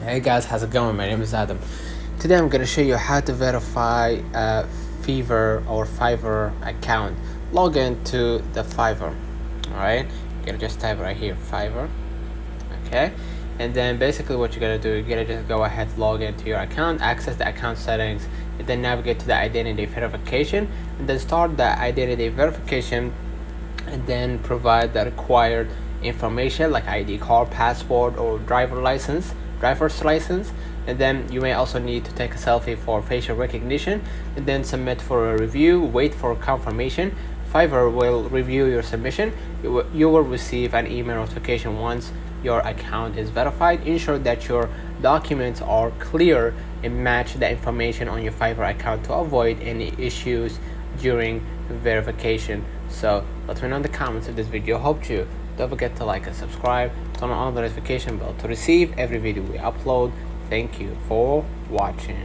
Hey guys, how's it going? My name is Adam. Today I'm gonna show you how to verify a Fiverr account. Log into the Fiverr. Alright, you're gonna just type right here Fiverr. Okay, and then basically what you're gonna do, you're gonna just go ahead, log into your account, access the account settings, and then navigate to the identity verification, and then start the identity verification, and then provide the required information like ID card, passport, or driver's license. And then you may also need to take a selfie for facial recognition, and then submit for a review. Wait for confirmation. Fiverr will review your submission. You will receive an email notification once your account is verified. Ensure that your documents are clear and match the information on your Fiverr account to avoid any issues during verification. So let me know in the comments if this video helped you. Don't forget to like and subscribe, turn on the notification bell to receive every video we upload. Thank you for watching.